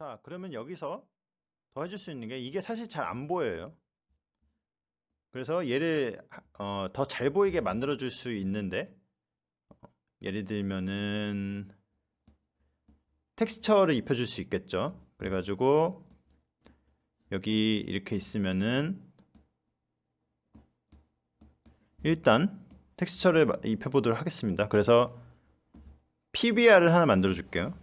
자, 그러면 여기서 더 해줄 수 있는 게 이게 사실 잘 안 보여요. 그래서 얘를 더 잘 보이게 만들어 줄 수 있는데 예를 들면은 텍스처를 입혀줄 수 있겠죠. 그래가지고 여기 이렇게 있으면은 일단 텍스처를 입혀보도록 하겠습니다. 그래서 PBR을 하나 만들어 줄게요.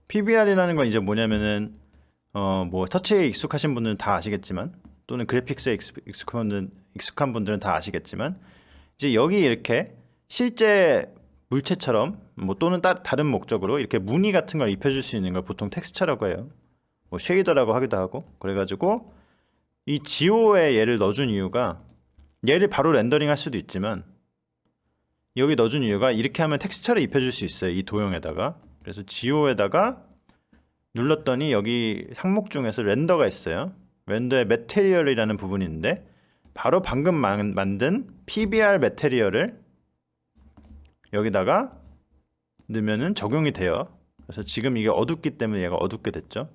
PBR이라는 건 이제 뭐냐면은 뭐 터치에 익숙하신 분들은 다 아시겠지만 또는 그래픽스에 익숙한 분들은 다 아시겠지만 이제 여기 이렇게 실제 물체처럼 뭐 또는 다른 목적으로 이렇게 무늬 같은 걸 입혀줄 수 있는 걸 보통 텍스처라고 해요. 뭐 쉐이더라고 하기도 하고. 그래가지고 이 지오에 얘를 넣어준 이유가 얘를 바로 렌더링 할 수도 있지만 여기 넣어준 이유가 이렇게 하면 텍스처를 입혀줄 수 있어요. 이 도형에다가. 그래서 지오에다가 눌렀더니 여기 항목 중에서 렌더가 있어요. 렌더의 매테리얼이라는 부분이 있는데 바로 방금 만든 PBR 매테리얼을 여기다가 넣으면은 적용이 돼요. 그래서 지금 이게 어둡기 때문에 얘가 어둡게 됐죠.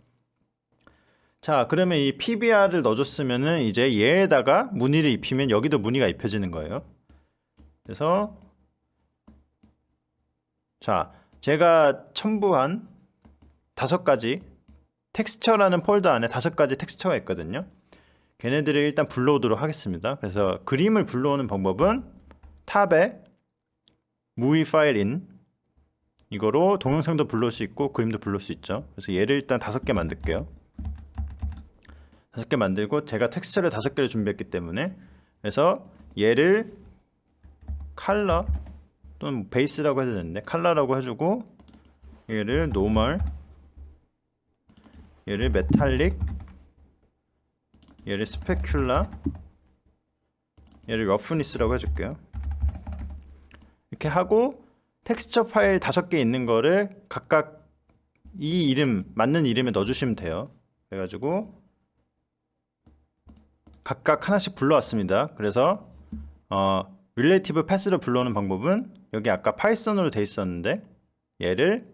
자, 그러면 이 PBR을 넣어줬으면은 이제 얘에다가 무늬를 입히면 여기도 무늬가 입혀지는 거예요. 그래서 자, 제가 첨부한 5가지 텍스처라는 폴더 안에 5가지 텍스처가 있거든요. 걔네들을 일단 불러오도록 하겠습니다. 그래서 그림을 불러오는 방법은 탑에 Movie File In 이거로 동영상도 불러올 수 있고 그림도 불러올 수 있죠. 그래서 얘를 일단 5개 만들게요. 5개 만들고 제가 텍스처를 5개를 준비했기 때문에 그래서 얘를 컬러 또는 베이스라고 해도 되는데 컬러라고 해주고 얘를 노멀, 얘를 메탈릭, 얘를 스페큘라, 얘를 러프니스라고 해줄게요. 이렇게 하고 텍스처 파일 5개 있는 거를 각각 이 이름 맞는 이름에 넣어주시면 돼요. 그래가지고 각각 하나씩 불러왔습니다. 그래서 릴레이티브 패스로 불러오는 방법은 여기 아까 파이썬으로 돼 있었는데 얘를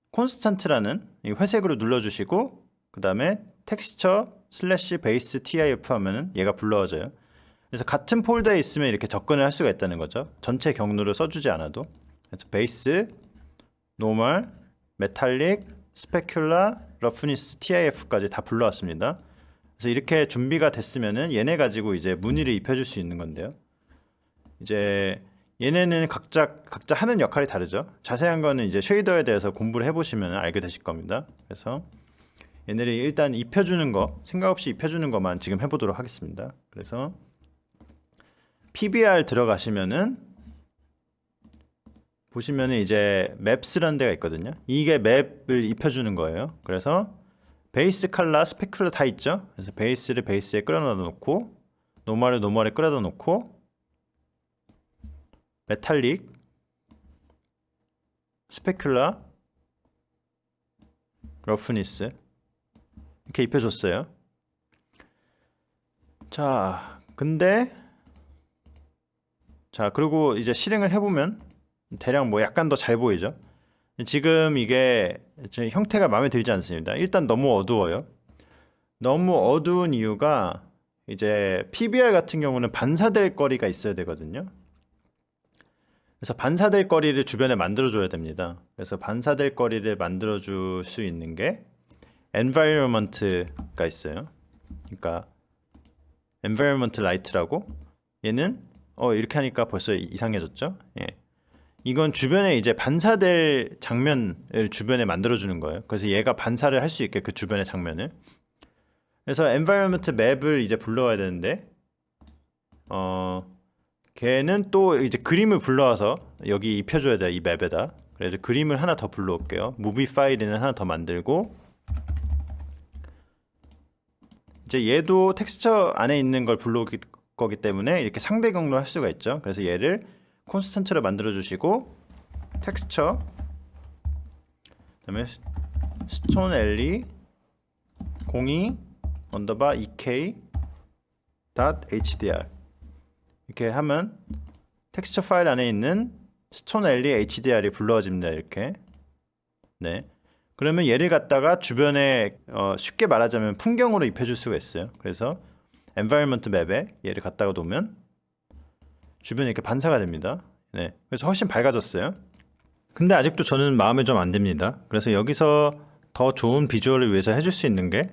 콘스탄트라는 이 회색으로 눌러주시고 그 다음에 텍스처 슬래시 베이스 TIF 하면은 얘가 불러와져요. 그래서 같은 폴더에 있으면 이렇게 접근을 할 수가 있다는 거죠. 전체 경로를 써주지 않아도. 그래서 베이스, 노멀, 메탈릭, 스페큘라, 러프니스, TIF까지 다 불러왔습니다. 그래서 이렇게 준비가 됐으면은 얘네 가지고 이제 무늬를 입혀줄 수 있는 건데요. 이제 얘네는 각자 하는 역할이 다르죠. 자세한 거는 이제 쉐이더에 대해서 공부를 해보시면 알게 되실 겁니다. 그래서 얘네를 일단 입혀주는 거, 생각 없이 입혀주는 것만 지금 해보도록 하겠습니다. 그래서 PBR 들어가시면은 보시면은 이제 맵스라는 데가 있거든요. 이게 맵을 입혀주는 거예요. 그래서 베이스, 컬러, 스페큘러 다 있죠. 그래서 베이스를 베이스에 끌어넣어 놓고 노멀을 노멀에 끌어넣어 놓고 메탈릭, 스페큘라, 러프니스 이렇게 입혀줬어요. 자, 근데 자 그리고 이제 실행을 해보면 대략 뭐 약간 더 잘 보이죠. 지금 이게 형태가 마음에 들지 않습니다. 일단 너무 어두워요. 너무 어두운 이유가 이제 PBR 같은 경우는 반사될 거리가 있어야 되거든요. 그래서 반사될 거리를 주변에 만들어줘야 됩니다. 그래서 반사될 거리를 만들어줄 수 있는 게 environment가 있어요. 그러니까 environment light라고 얘는 이렇게 하니까 벌써 이상해졌죠. 예. 이건 주변에 이제 반사될 장면을 주변에 만들어주는 거예요. 그래서 얘가 반사를 할 수 있게 그 주변의 장면을. 그래서 environment map을 이제 불러와야 되는데 걔는 또 이제 그림을 불러와서 여기 입혀줘야 돼. 이 맵에다. 그래서 그림을 하나 더 불러올게요. 무비 파일에는 하나 더 만들고 이제 얘도 텍스처 안에 있는 걸 불러올 거기 때문에 이렇게 상대 경로를 할 수가 있죠. 그래서 얘를 콘스탄트로 만들어 주시고 텍스처 그다음에 스톤 엘리 02 언더바 ek .hdr 이렇게 하면 텍스처 파일 안에 있는 스톤 엘리 HDR이 불러집니다. 이렇게 네. 그러면 얘를 갖다가 주변에 쉽게 말하자면 풍경으로 입혀줄 수가 있어요. 그래서 environment 맵에 얘를 갖다가 놓으면 주변에 이렇게 반사가 됩니다. 네. 그래서 훨씬 밝아졌어요. 근데 아직도 저는 마음에 좀 안 듭니다. 그래서 여기서 더 좋은 비주얼을 위해서 해줄 수 있는 게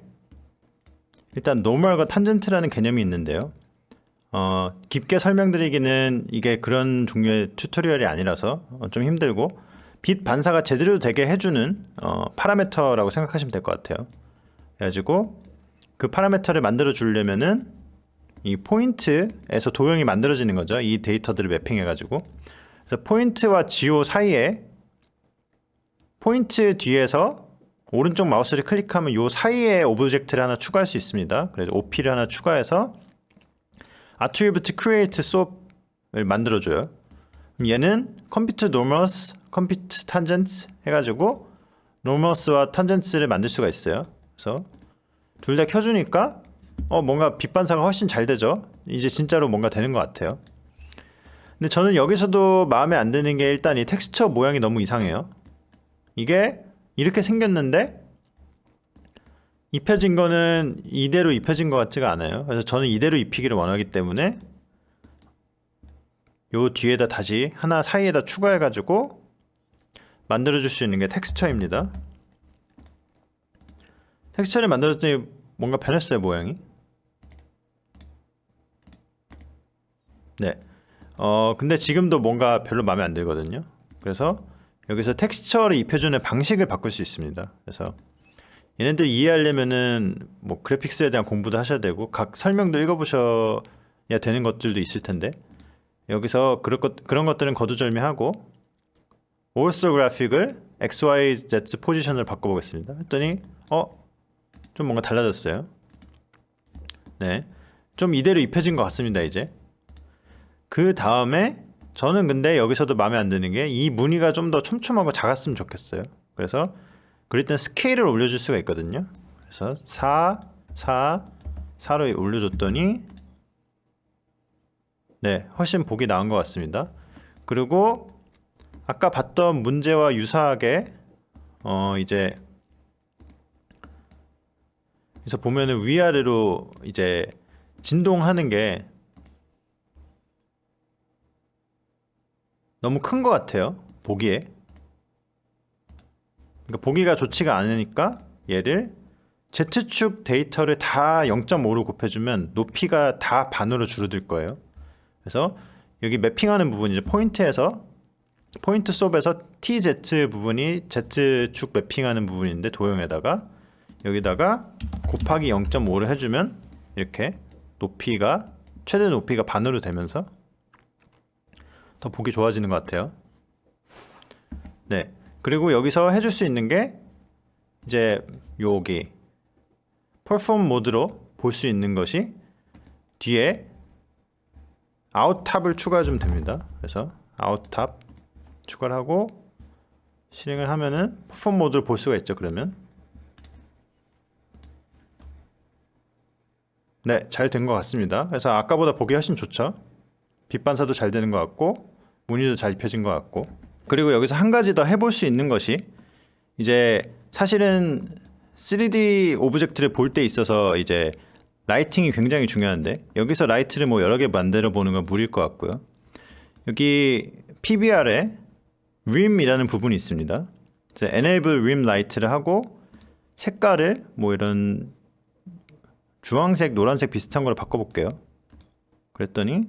일단 노멀과 탄젠트라는 개념이 있는데요. 깊게 설명드리기는 이게 그런 종류의 튜토리얼이 아니라서 좀 힘들고 빛 반사가 제대로 되게 해주는 파라미터라고 생각하시면 될 것 같아요. 그래가지고 그 파라미터를 만들어 주려면은 이 포인트에서 도형이 만들어지는 거죠. 이 데이터들을 매핑해가지고. 그래서 포인트와 지오 사이에 포인트 뒤에서 오른쪽 마우스를 클릭하면 요 사이에 오브젝트를 하나 추가할 수 있습니다. 그래서 OP를 하나 추가해서 attribute create swap을 만들어줘요. 얘는 컴퓨트 normals, 컴퓨트 tangents 해가지고 normals와 tangents를 만들 수가 있어요. 그래서 둘 다 켜주니까 뭔가 빛 반사가 훨씬 잘 되죠. 이제 진짜로 뭔가 되는 것 같아요. 근데 저는 여기서도 마음에 안 드는 게 일단 이 텍스처 모양이 너무 이상해요. 이게 이렇게 생겼는데 입혀진 거는 이대로 입혀진 것 같지가 않아요. 그래서 저는 이대로 입히기를 원하기 때문에 요 뒤에다 다시 하나 사이에다 추가해 가지고 만들어 줄 수 있는 게 텍스처입니다. 텍스처를 만들었더니 뭔가 변했어요, 모양이. 네. 근데 지금도 뭔가 별로 마음에 안 들거든요. 그래서 여기서 텍스처를 입혀주는 방식을 바꿀 수 있습니다. 그래서 얘네들 이해하려면은 뭐 그래픽스에 대한 공부도 하셔야 되고 각 설명도 읽어보셔야 되는 것들도 있을 텐데 여기서 그런 것들은 거두절미하고 orthographic XYZ 포지션을 바꿔보겠습니다. 했더니 좀 뭔가 달라졌어요. 네, 좀 이대로 입혀진 것 같습니다. 이제 그 다음에 저는 근데 여기서도 마음에 안 드는 게 이 무늬가 좀 더 촘촘하고 작았으면 좋겠어요. 그래서 그럴 땐 스케일을 올려줄 수가 있거든요. 그래서 4로 올려줬더니 네, 훨씬 보기 나은 것 같습니다. 그리고 아까 봤던 문제와 유사하게 이제 그래서 보면은 위아래로 이제 진동하는 게 너무 큰 것 같아요. 보기에. 그러니까 보기가 좋지가 않으니까 얘를 Z축 데이터를 다 0.5로 곱해주면 높이가 다 반으로 줄어들 거예요. 그래서 여기 매핑하는 부분 이제 포인트 솝에서 TZ 부분이 Z축 매핑하는 부분인데 도형에다가 여기다가 곱하기 0.5를 해주면 이렇게 높이가 최대 높이가 반으로 되면서 더 보기 좋아지는 것 같아요. 네. 그리고 여기서 해줄 수 있는 게 이제 여기 perform 모드로 볼 수 있는 것이 뒤에 아웃탑을 추가해 주면 됩니다. 그래서 아웃탑 추가를 하고 실행을 하면은 perform 모드를 볼 수가 있죠. 그러면 네, 잘 된 것 같습니다. 그래서 아까보다 보기 훨씬 좋죠. 빛 반사도 잘 되는 것 같고 무늬도 잘 입혀진 것 같고 그리고 여기서 한 가지 더 해볼 수 있는 것이 이제 사실은 3D 오브젝트를 볼 때 있어서 이제 라이팅이 굉장히 중요한데 여기서 라이트를 뭐 여러 개 만들어 보는 건 무리일 것 같고요. 여기 PBR에 rim이라는 부분이 있습니다. 이제 enable rim light를 하고 색깔을 뭐 이런 주황색, 노란색 비슷한 걸로 바꿔볼게요. 그랬더니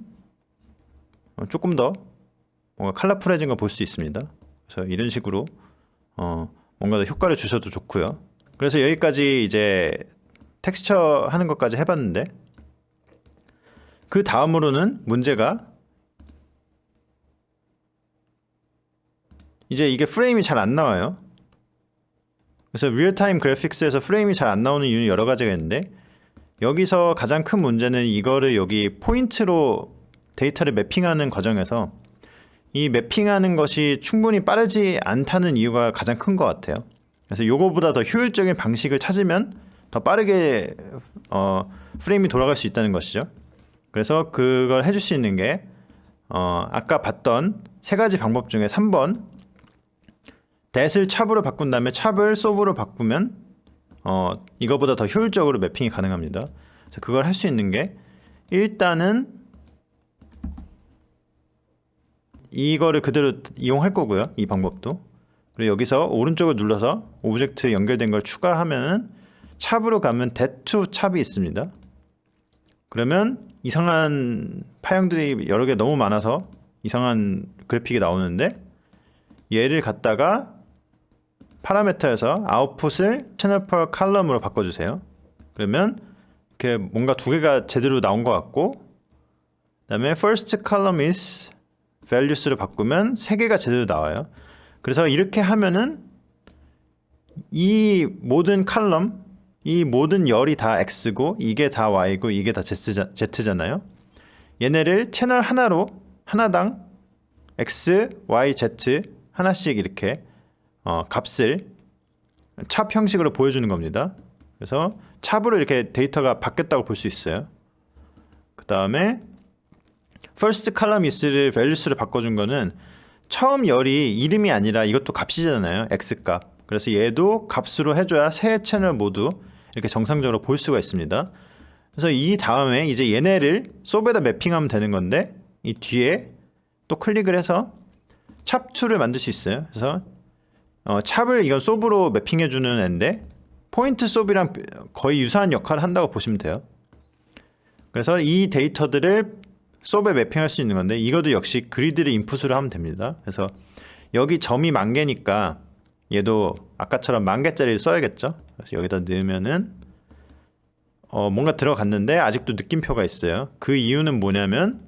조금 더 뭔가 컬러풀해진 걸 볼 수 있습니다. 그래서 이런 식으로 뭔가 더 효과를 주셔도 좋고요. 그래서 여기까지 이제 텍스처 하는 것까지 해봤는데 그 다음으로는 문제가 이제 이게 프레임이 잘 안 나와요. 그래서 리얼타임 그래픽스에서 프레임이 잘 안 나오는 이유는 여러 가지가 있는데 여기서 가장 큰 문제는 이거를 여기 포인트로 데이터를 매핑하는 과정에서 이 매핑하는 것이 충분히 빠르지 않다는 이유가 가장 큰 것 같아요. 그래서 요거보다 더 효율적인 방식을 찾으면 더 빠르게 프레임이 돌아갈 수 있다는 것이죠. 그래서 그걸 해줄 수 있는 게 아까 봤던 세 가지 방법 중에 3번 that을 찹으로 바꾼 다음에 찹을 so브로 바꾸면 이거보다 더 효율적으로 매핑이 가능합니다. 그래서 그걸 할 수 있는 게 일단은 이거를 그대로 이용할 거고요. 이 방법도. 그리고 여기서 오른쪽을 눌러서 오브젝트에 연결된 걸 추가하면은 찹으로 가면 that to 찹이 있습니다. 그러면 이상한 파형들이 여러 개 너무 많아서 이상한 그래픽이 나오는데 얘를 갖다가 파라미터에서 아웃풋을 채널 per column으로 바꿔주세요. 그러면 이렇게 뭔가 두 개가 제대로 나온 것 같고, 그 다음에 first column is values를 바꾸면 세 개가 제대로 나와요. 그래서 이렇게 하면은 이 모든 칼럼, 이 모든 열이 다 x고 이게 다 y고 이게 다 z잖아요. 얘네를 채널 하나당 x, y, z 하나씩 이렇게 값을 찹 형식으로 보여주는 겁니다. 그래서 찹으로 이렇게 데이터가 바뀌었다고 볼 수 있어요. 그 다음에 first column is를 values를 바꿔준 거는 처음 열이 이름이 아니라 이것도 값이잖아요. x 값. 그래서 얘도 값으로 해줘야 세 채널 모두 이렇게 정상적으로 볼 수가 있습니다. 그래서 이 다음에 이제 얘네를 소브에다 매핑하면 되는 건데 이 뒤에 또 클릭을 해서 찹2를 만들 수 있어요. 그래서 찹을 이건 소브로 매핑해주는 애인데 포인트 소브랑 거의 유사한 역할을 한다고 보시면 돼요. 그래서 이 데이터들을 소브에 매핑할 수 있는 건데 이것도 역시 그리드를 인풋으로 하면 됩니다. 그래서 여기 점이 10,000개니까 얘도 아까처럼 10,000개짜리를 써야겠죠. 그래서 여기다 넣으면은 뭔가 들어갔는데 아직도 느낌표가 있어요. 그 이유는 뭐냐면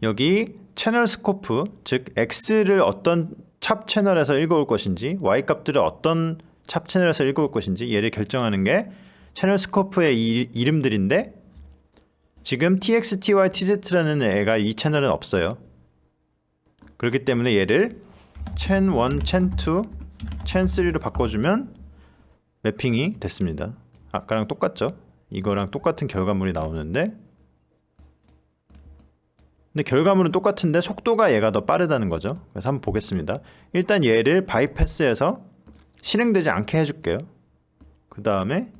여기 채널 스코프, 즉 X를 어떤 찹 채널에서 읽어올 것인지 Y 값들을 어떤 찹 채널에서 읽어올 것인지 얘를 결정하는 게 채널 스코프의 이름들인데 지금 tx, ty, tz라는 애가 이 채널은 없어요. 그렇기 때문에 얘를 chain1, chain2, chain3로 바꿔주면 매핑이 됐습니다. 아까랑 똑같죠? 이거랑 똑같은 결과물이 나오는데 근데 결과물은 똑같은데 속도가 얘가 더 빠르다는 거죠. 그래서 한번 보겠습니다. 일단 얘를 바이패스해서 실행되지 않게 해줄게요. 그 다음에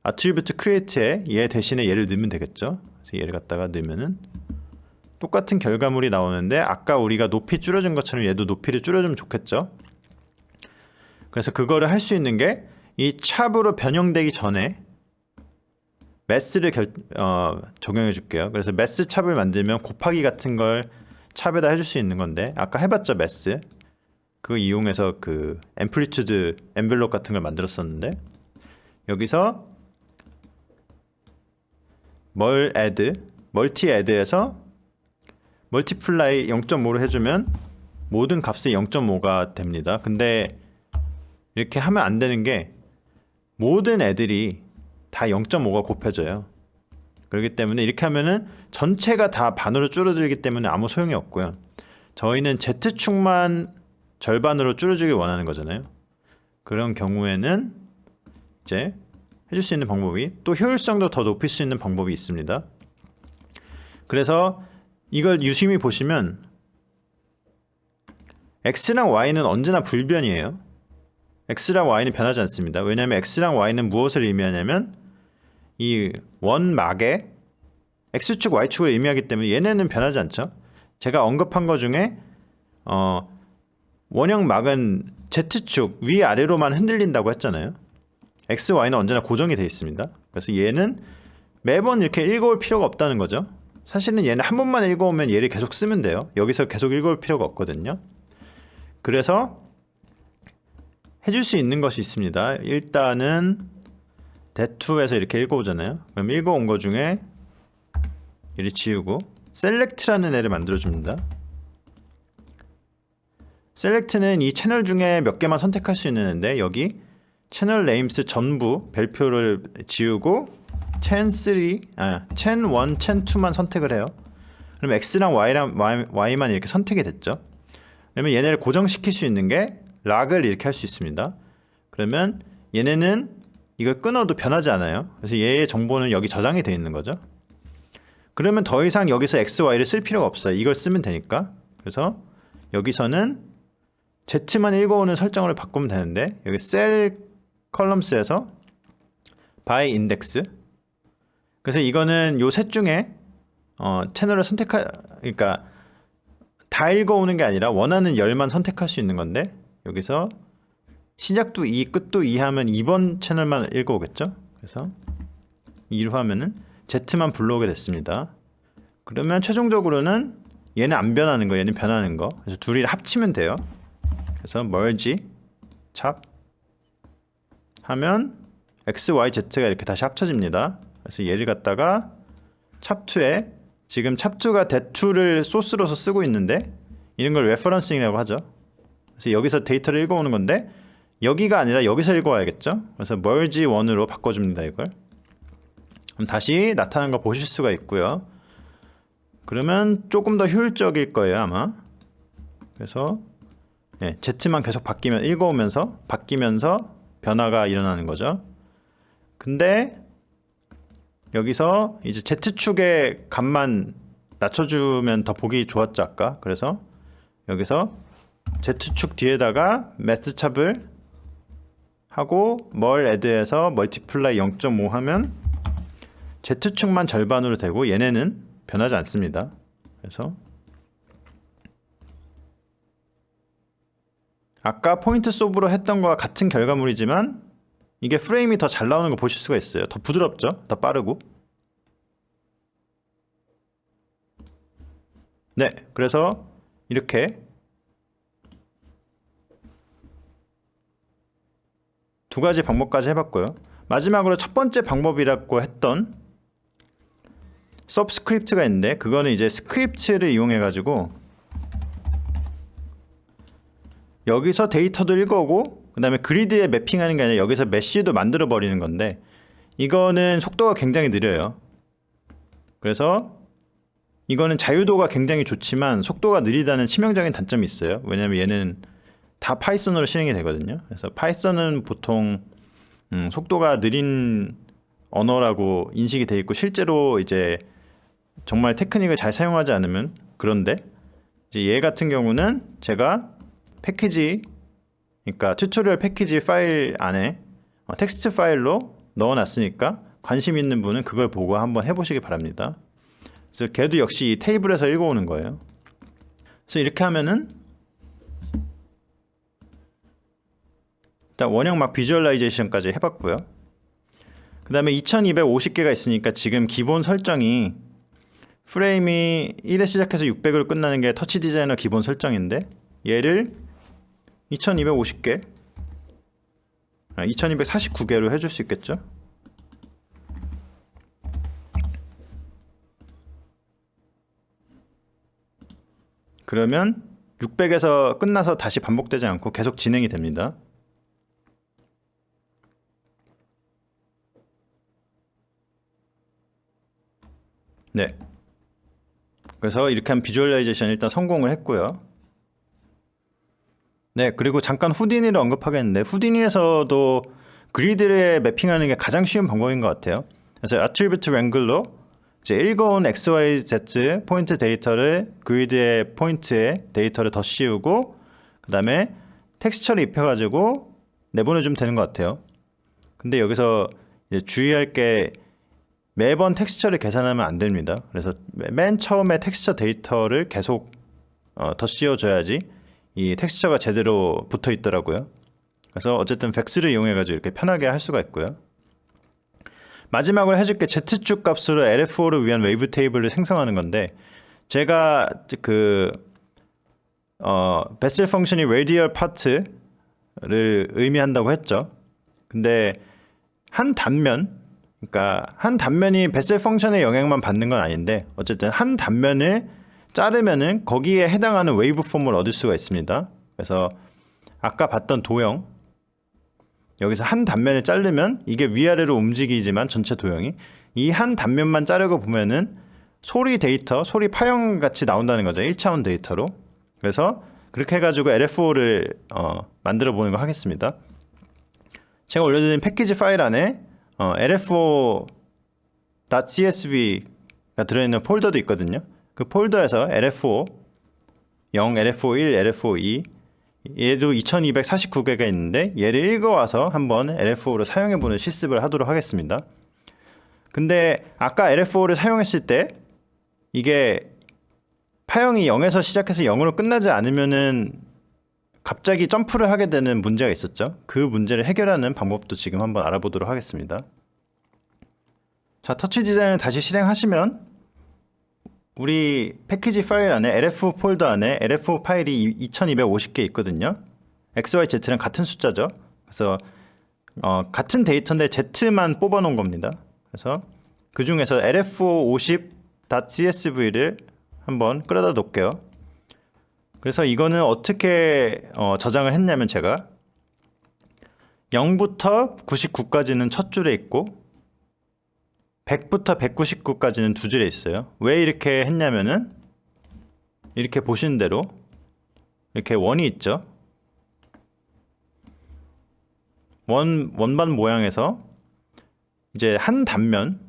attribute create에 얘 대신에 얘를 넣으면 되겠죠. 그래서 얘를 갖다가 넣으면은 똑같은 결과물이 나오는데 아까 우리가 높이 줄여준 것처럼 얘도 높이를 줄여주면 좋겠죠. 그래서 그거를 할 수 있는 게 이 찹으로 변형되기 전에 매스를 적용해 줄게요. 그래서 매스 찹을 만들면 곱하기 같은 걸 찹에다 해줄 수 있는 건데 아까 해봤죠 매스. 그거 이용해서 그 앰플리튜드 엔벨롭 같은 걸 만들었었는데 여기서 멀티 애드에서 멀티플라이 0.5로 해주면 모든 값이 0.5가 됩니다. 근데 이렇게 하면 안 되는 게 모든 애들이 다 0.5가 곱해져요. 그렇기 때문에 이렇게 하면은 전체가 다 반으로 줄어들기 때문에 아무 소용이 없고요. 저희는 Z축만 절반으로 줄여주길 원하는 거잖아요. 그런 경우에는 이제 해줄 수 있는 방법이 또 효율성도 더 높일 수 있는 방법이 있습니다. 그래서 이걸 유심히 보시면 X랑 Y는 언제나 불변이에요. X랑 Y는 변하지 않습니다. 왜냐하면 X랑 Y는 무엇을 의미하냐면 이 원막에 X축, Y축을 의미하기 때문에 얘네는 변하지 않죠. 제가 언급한 것 중에 원형막은 Z축 위아래로만 흔들린다고 했잖아요. X, Y는 언제나 고정이 되어 있습니다. 그래서 얘는 매번 이렇게 읽어올 필요가 없다는 거죠. 사실은 얘는 한 번만 읽어오면 얘를 계속 쓰면 돼요. 여기서 계속 읽어올 필요가 없거든요. 그래서 해줄 수 있는 것이 있습니다. 일단은 that2에서 이렇게 읽어오잖아요. 그럼 읽어온 거 중에 얘를 지우고 select라는 애를 만들어줍니다. select는 이 채널 중에 몇 개만 선택할 수 있는 애인데 여기 채널 네임스 전부 별표를 지우고 chain1, chain2만 선택을 해요. 그럼 X랑 Y만 이렇게 선택이 됐죠. 그러면 얘네를 고정시킬 수 있는 게 락을 이렇게 할 수 있습니다. 그러면 얘네는 이걸 끊어도 변하지 않아요. 그래서 얘의 정보는 여기 저장이 되어 있는 거죠. 그러면 더 이상 여기서 X, Y를 쓸 필요가 없어요. 이걸 쓰면 되니까. 그래서 여기서는 Z만 읽어오는 설정을 바꾸면 되는데 여기 셀 컬럼스에서 by index. 그래서 이거는 요 셋 중에 채널을 그러니까 다 읽어오는 게 아니라 원하는 열만 선택할 수 있는 건데 여기서 시작도 2, 끝도 2 하면 2번 채널만 읽어오겠죠. 그래서 2로 하면은 Z만 불러오게 됐습니다. 그러면 최종적으로는 얘는 안 변하는 거, 얘는 변하는 거. 그래서 둘이 합치면 돼요. 그래서 merge 찹 하면 x, y, z가 이렇게 다시 합쳐집니다. 그래서 얘를 갖다가 찹2에 지금 찹2가 det2를 소스로서 쓰고 있는데 이런 걸 레퍼런싱이라고 하죠. 그래서 여기서 데이터를 읽어오는 건데 여기가 아니라 여기서 읽어와야겠죠. 그래서 merge 1으로 바꿔줍니다. 이걸. 그럼 다시 나타난 거 보실 수가 있고요. 그러면 조금 더 효율적일 거예요 아마. 그래서 Z만 계속 읽어오면서 바뀌면서 변화가 일어나는 거죠. 근데 여기서 이제 Z축의 값만 낮춰주면 더 보기 좋았죠 아까. 그래서 여기서 Z축 뒤에다가 math 찹을 하고 뭘 add해서 multiply 0.5 하면 Z축만 절반으로 되고 얘네는 변하지 않습니다. 그래서 아까 포인트 소브로 했던 거와 같은 결과물이지만 이게 프레임이 더 잘 나오는 거 보실 수가 있어요. 더 부드럽죠? 더 빠르고. 네, 그래서 이렇게 두 가지 방법까지 해봤고요. 마지막으로 첫 번째 방법이라고 했던 서브스크립트가 있는데 그거는 이제 스크립트를 이용해 가지고 여기서 데이터도 읽어오고 그 다음에 그리드에 매핑하는 게 아니라 여기서 메쉬도 만들어 버리는 건데 이거는 속도가 굉장히 느려요. 그래서 이거는 자유도가 굉장히 좋지만 속도가 느리다는 치명적인 단점이 있어요. 왜냐면 얘는 다 파이썬으로 실행이 되거든요. 그래서 파이썬은 보통 속도가 느린 언어라고 인식이 돼 있고 실제로 이제 정말 테크닉을 잘 사용하지 않으면 그런데 이제 얘 같은 경우는 제가 패키지 그러니까 튜토리얼 패키지 파일 안에 텍스트 파일로 넣어놨으니까 관심 있는 분은 그걸 보고 한번 해보시기 바랍니다. 그래서 걔도 역시 이 테이블에서 읽어오는 거예요. 그래서 이렇게 하면은 일단 원형 막 비주얼라이제이션까지 해봤고요. 그 다음에 2250개가 있으니까 지금 기본 설정이 프레임이 1에 시작해서 600으로 끝나는 게 터치 디자이너 기본 설정인데 얘를 2250개 2249개로 해줄 수 있겠죠. 그러면 600에서 끝나서 다시 반복되지 않고 계속 진행이 됩니다. 네. 그래서 이렇게 한 비주얼라이제이션 일단 성공을 했고요. 네, 그리고 잠깐 후디니를 언급하겠는데 후디니에서도 그리드에 매핑하는 게 가장 쉬운 방법인 것 같아요. 그래서 attribute wrangler로 이제 읽어온 x, y, z 포인트 데이터를 그리드의 포인트에 데이터를 더 씌우고 그 다음에 텍스처를 입혀가지고 내보내주면 되는 것 같아요. 근데 여기서 이제 주의할 게 매번 텍스처를 계산하면 안 됩니다. 그래서 맨 처음에 텍스처 데이터를 계속 더 씌워줘야지 이 텍스처가 제대로 붙어 있더라고요. 그래서 어쨌든 vex를 이용해 가지고 이렇게 편하게 할 수가 있고요. 마지막으로 해줄 게 z축 값으로 LFO를 위한 웨이브 테이블을 생성하는 건데 제가 그 베셀 펑션이 radial part를 의미한다고 했죠. 근데 한 단면 그러니까 한 단면이 베셀 펑션의 영향만 받는 건 아닌데 어쨌든 한 단면을 자르면은 거기에 해당하는 웨이브 폼을 얻을 수가 있습니다. 그래서 아까 봤던 도형 여기서 한 단면을 자르면 이게 위아래로 움직이지만 전체 도형이 이 한 단면만 자르고 보면은 소리 데이터, 소리 파형 같이 나온다는 거죠. 1차원 데이터로. 그래서 그렇게 해가지고 LFO를 만들어 보는 거 하겠습니다. 제가 올려드린 패키지 파일 안에 lfo.csv가 들어있는 폴더도 있거든요. 그 폴더에서 LFO 0, LFO 1, LFO 2 얘도 2249개가 있는데 얘를 읽어와서 한번 LF5를 사용해보는 실습을 하도록 하겠습니다. 근데 아까 LF5를 사용했을 때 이게 파형이 0에서 시작해서 0으로 끝나지 않으면은 갑자기 점프를 하게 되는 문제가 있었죠. 그 문제를 해결하는 방법도 지금 한번 알아보도록 하겠습니다. 자, 터치 디자인을 다시 실행하시면 우리 패키지 파일 안에 LF 폴더 안에 LF 파일이 2250개 있거든요. XYZ랑 같은 숫자죠. 그래서 같은 데이터인데 Z만 뽑아 놓은 겁니다. 그래서 그 중에서 lf50.csv를 한번 끌어다 놓을게요. 그래서 이거는 어떻게 저장을 했냐면 제가 0부터 99까지는 첫 줄에 있고 100부터 199까지는 두 줄에 있어요. 왜 이렇게 했냐면은 이렇게 보시는 대로 이렇게 원이 있죠. 원반 모양에서 이제 한 단면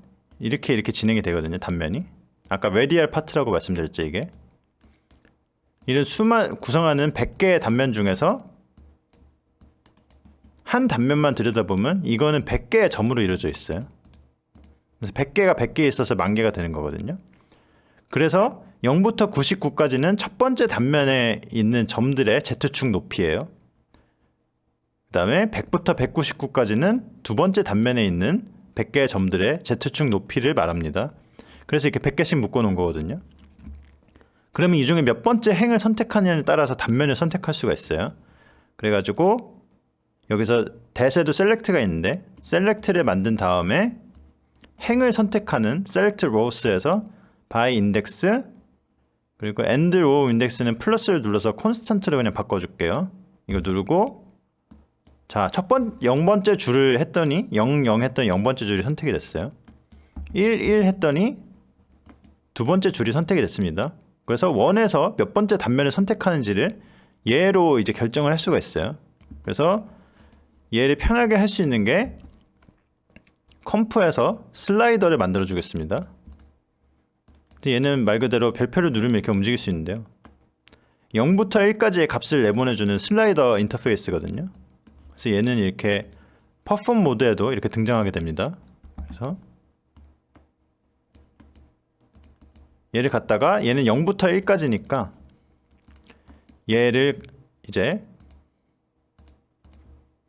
이렇게 진행이 되거든요. 단면이 아까 레디얼 파트라고 말씀드렸죠. 이게 이런 구성하는 100개의 단면 중에서 한 단면만 들여다보면 이거는 100개의 점으로 이루어져 있어요. 그래서 100개가 100개 있어서 10,000개가 되는 거거든요. 그래서 0부터 99까지는 첫 번째 단면에 있는 점들의 Z축 높이예요. 그 다음에 100부터 199까지는 두 번째 단면에 있는 100개의 점들의 Z축 높이를 말합니다. 그래서 이렇게 100개씩 묶어 놓은 거거든요. 그러면 이 중에 몇 번째 행을 선택하느냐에 따라서 단면을 선택할 수가 있어요. 그래가지고 여기서 대세도 셀렉트가 있는데 셀렉트를 만든 다음에 행을 선택하는 select rows에서 by index 그리고 end row index는 플러스를 눌러서 constant로 그냥 바꿔줄게요. 이거 누르고 자, 0번째 줄을 했더니 0 했더니 0번째 줄이 선택이 됐어요. 1 했더니 두 번째 줄이 선택이 됐습니다. 그래서 원에서 몇 번째 단면을 선택하는지를 얘로 이제 결정을 할 수가 있어요. 그래서 얘를 편하게 할 수 있는 게 컴프에서 슬라이더를 만들어 주겠습니다. 얘는 말 그대로 별표를 누르면 이렇게 움직일 수 있는데요. 0부터 1까지의 값을 내보내주는 슬라이더 인터페이스거든요. 그래서 얘는 이렇게 퍼폼 모드에도 이렇게 등장하게 됩니다. 그래서 얘를 갖다가 얘는 0부터 1까지니까 얘를 이제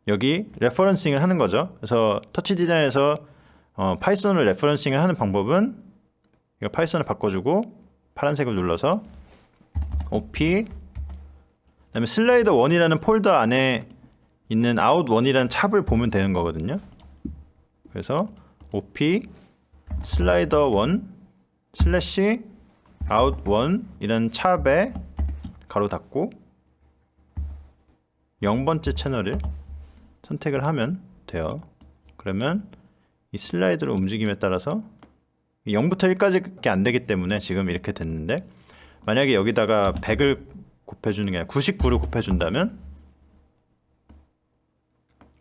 여기 레퍼런싱을 하는 거죠. 그래서 터치 디자인에서 파이썬으로 레퍼런싱을 하는 방법은 이거 파이썬을 바꿔주고 파란색을 눌러서 op 그다음에 슬라이더 1이라는 폴더 안에 있는 out1이라는 찹을 보면 되는 거거든요. 그래서 op 슬라이더 1 슬래시 out1 이라는 찹에 가로 닫고 0번째 채널을 선택을 하면 돼요. 그러면 이 슬라이드로 움직임에 따라서 0부터 1까지밖에 안 되기 때문에 지금 이렇게 됐는데 만약에 여기다가 100을 곱해주는 게 아니라 99를 곱해준다면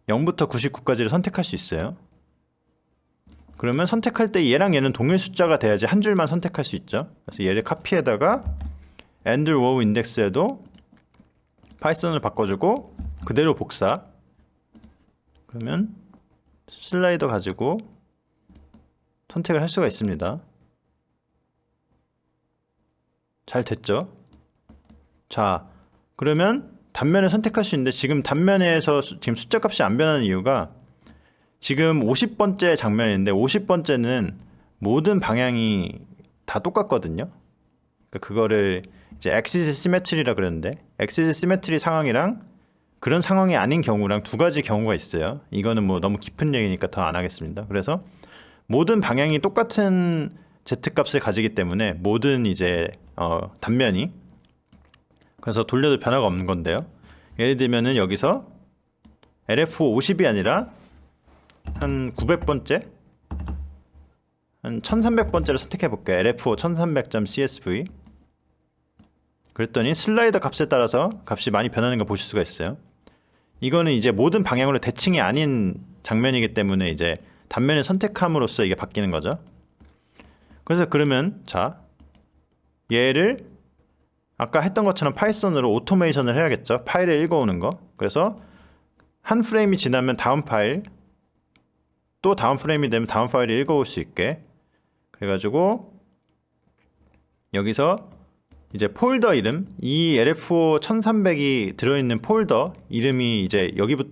0부터 99까지를 선택할 수 있어요. 그러면 선택할 때 얘랑 얘는 동일 숫자가 돼야지 한 줄만 선택할 수 있죠. 그래서 얘를 카피에다가 end row index에도 파이썬을 바꿔주고 그대로 복사. 그러면 슬라이더 가지고 선택을 할 수가 있습니다. 잘 됐죠? 자, 그러면 단면을 선택할 수 있는데 지금 단면에서 지금 숫자 값이 안 변하는 이유가 지금 50번째 장면인데 50번째는 모든 방향이 다 똑같거든요. 그러니까 그거를 이제 엑시스 시메트리라 그러는데 엑시스 시메트리 상황이랑 그런 상황이 아닌 경우랑 두 가지 경우가 있어요. 이거는 뭐 너무 깊은 얘기니까 더 안 하겠습니다. 그래서 모든 방향이 똑같은 Z값을 가지기 때문에 모든 이제 단면이 그래서 돌려도 변화가 없는 건데요. 예를 들면은 여기서 LF50이 아니라 한 900번째 한 1300번째를 선택해 볼게요. LF5 1300.csv 그랬더니 슬라이더 값에 따라서 값이 많이 변하는 걸 보실 수가 있어요. 이거는 이제 모든 방향으로 대칭이 아닌 장면이기 때문에 이제 단면을 선택함으로써 이게 바뀌는 거죠. 그래서 그러면 자 얘를 아까 했던 것처럼 파이썬으로 오토메이션을 해야겠죠. 파일을 읽어오는 거. 그래서 한 프레임이 지나면 다음 파일, 또 다음 프레임이 되면 다음 파일을 읽어올 수 있게. 그래가지고 여기서 이제 폴더 이름, 이 LFO 1300이 들어있는 폴더 이름이 이제 여기부터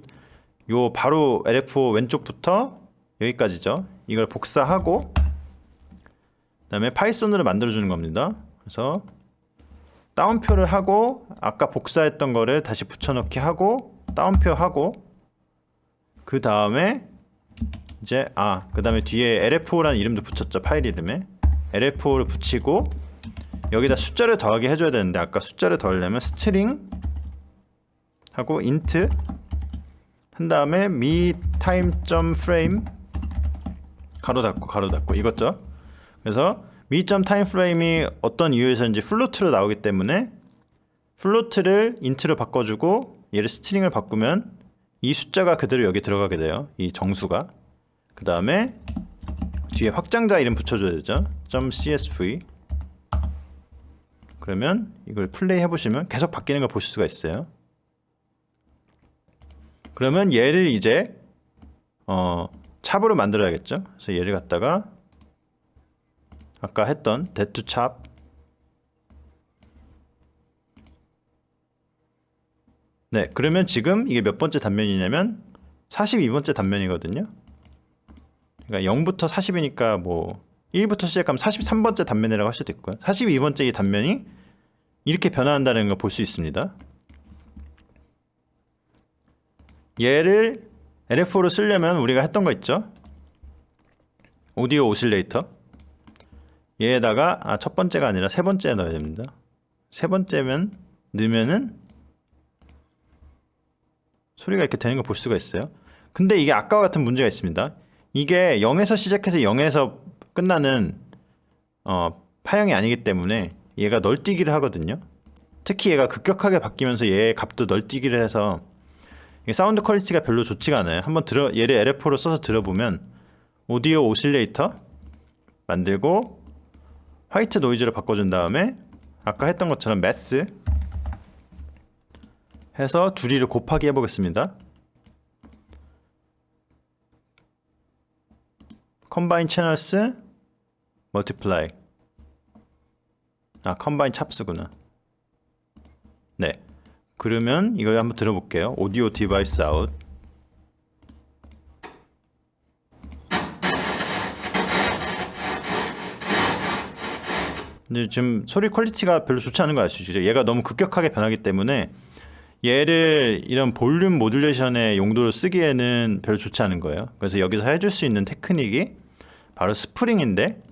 요 바로 LFO 왼쪽부터 여기까지죠. 이걸 복사하고 그다음에 파이썬으로 만들어주는 겁니다. 그래서 다운표를 하고 아까 복사했던 거를 다시 붙여넣기 하고 다운표 하고 그 다음에 이제 그 다음에 뒤에 LFO라는 이름도 붙였죠. 파일 이름에 LFO를 붙이고 여기다 숫자를 더하게 해줘야 되는데 아까 숫자를 더하려면 스트링 하고 int 한 다음에 me_time.frame 가로 닫고 이거죠. 그래서 me.timeframe이 어떤 이유에서인지 플로트로 나오기 때문에 플로트를 int로 바꿔주고 얘를 스트링을 바꾸면 이 숫자가 그대로 여기 들어가게 돼요. 이 정수가. 그 다음에 뒤에 확장자 이름 붙여줘야 되죠. .csv. 그러면 이걸 플레이 해보시면 계속 바뀌는 걸 보실 수가 있어요. 그러면 얘를 이제 찹으로 만들어야겠죠. 그래서 얘를 갖다가 아까 했던 that 찹 네, 그러면 지금 이게 몇 번째 단면이냐면 42번째 단면이거든요. 그러니까 0부터 40이니까 뭐 1부터 시작하면 43번째 단면이라고 할 수도 있고요. 42번째 이 단면이 이렇게 변화한다는 걸 볼 수 있습니다. 얘를 LFO로 쓰려면 우리가 했던 거 있죠. 오디오 오실레이터. 얘에다가 첫 번째가 아니라 세 번째 넣어야 됩니다. 세 번째면 넣으면은 소리가 이렇게 되는 걸 볼 수가 있어요. 근데 이게 아까와 같은 문제가 있습니다. 이게 0에서 시작해서 0에서 끝나는 파형이 아니기 때문에 얘가 널뛰기를 하거든요. 특히 얘가 급격하게 바뀌면서 얘의 값도 널뛰기를 해서 사운드 퀄리티가 별로 좋지가 않아요. 한번 얘를 LFO로 써서 들어보면 오디오 오실레이터 만들고 화이트 노이즈로 바꿔준 다음에 아까 했던 것처럼 매스 해서 둘이를 곱하기 해보겠습니다. 컴바인 채널스 멀티플라이 컴바인 찹스구나. 네, 그러면 이걸 한번 들어볼게요. 오디오 디바이스 아웃. 근데 지금 소리 퀄리티가 별로 좋지 않은 거 아시죠? 얘가 너무 급격하게 변하기 때문에 얘를 이런 볼륨 모듈레이션의 용도로 쓰기에는 별로 좋지 않은 거예요. 그래서 여기서 해줄 수 있는 테크닉이 바로 스프링인데,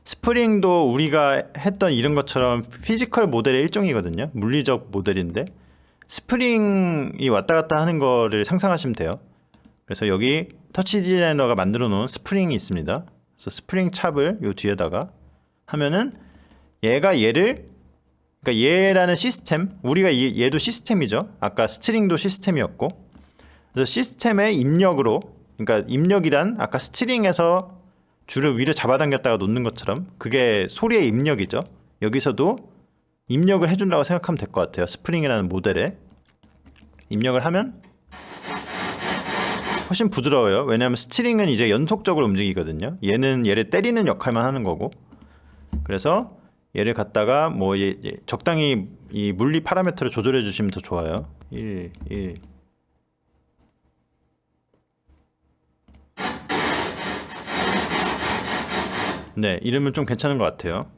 스프링도 우리가 했던 이런 것처럼 피지컬 모델의 일종이거든요. 물리적 모델인데 스프링이 왔다 갔다 하는 거를 상상하시면 돼요. 그래서 여기 터치 디자이너가 만들어 놓은 스프링이 있습니다. 그래서 스프링 찹을 요 뒤에다가 하면은 얘가 얘를, 그러니까 얘라는 시스템, 우리가 얘도 시스템이죠. 아까 스트링도 시스템이었고, 그래서 시스템의 입력으로, 그러니까 입력이란 아까 스트링에서 줄을 위로 잡아당겼다가 놓는 것처럼 그게 소리의 입력이죠. 여기서도 입력을 해준다고 생각하면 될 것 같아요. 스프링이라는 모델에 입력을 하면 훨씬 부드러워요. 왜냐하면 스트링은 이제 연속적으로 움직이거든요. 얘는 얘를 때리는 역할만 하는 거고. 그래서 얘를 갖다가 뭐 적당히 이 물리 파라미터를 조절해 주시면 더 좋아요. 1. 네, 이러면 좀 괜찮은 것 같아요.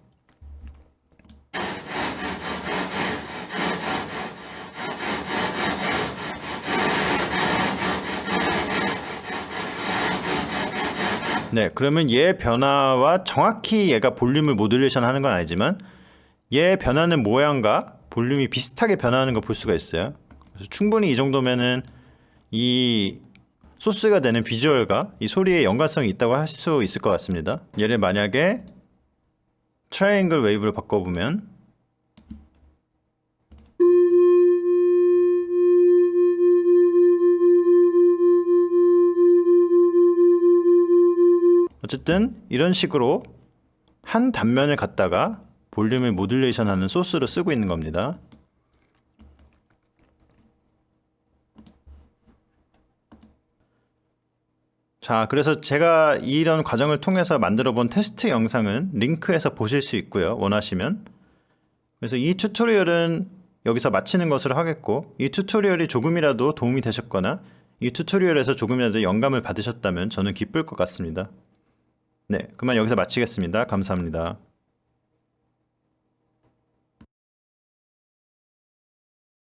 네, 그러면 얘 변화와 정확히 얘가 볼륨을 모듈레이션 하는 건 아니지만 얘 변하는 모양과 볼륨이 비슷하게 변하는 걸 볼 수가 있어요. 그래서 충분히 이 정도면은 이 소스가 되는 비주얼과 이 소리의 연관성이 있다고 할 수 있을 것 같습니다. 얘를 만약에 트라이앵글 웨이브로 바꿔보면 어쨌든 이런 식으로 한 단면을 갖다가 볼륨을 모듈레이션 하는 소스로 쓰고 있는 겁니다. 자, 그래서 제가 이런 과정을 통해서 만들어 본 테스트 영상은 링크에서 보실 수 있고요, 원하시면. 그래서 이 튜토리얼은 여기서 마치는 것으로 하겠고, 이 튜토리얼이 조금이라도 도움이 되셨거나 이 튜토리얼에서 조금이라도 영감을 받으셨다면 저는 기쁠 것 같습니다. 네, 그만 여기서 마치겠습니다. 감사합니다.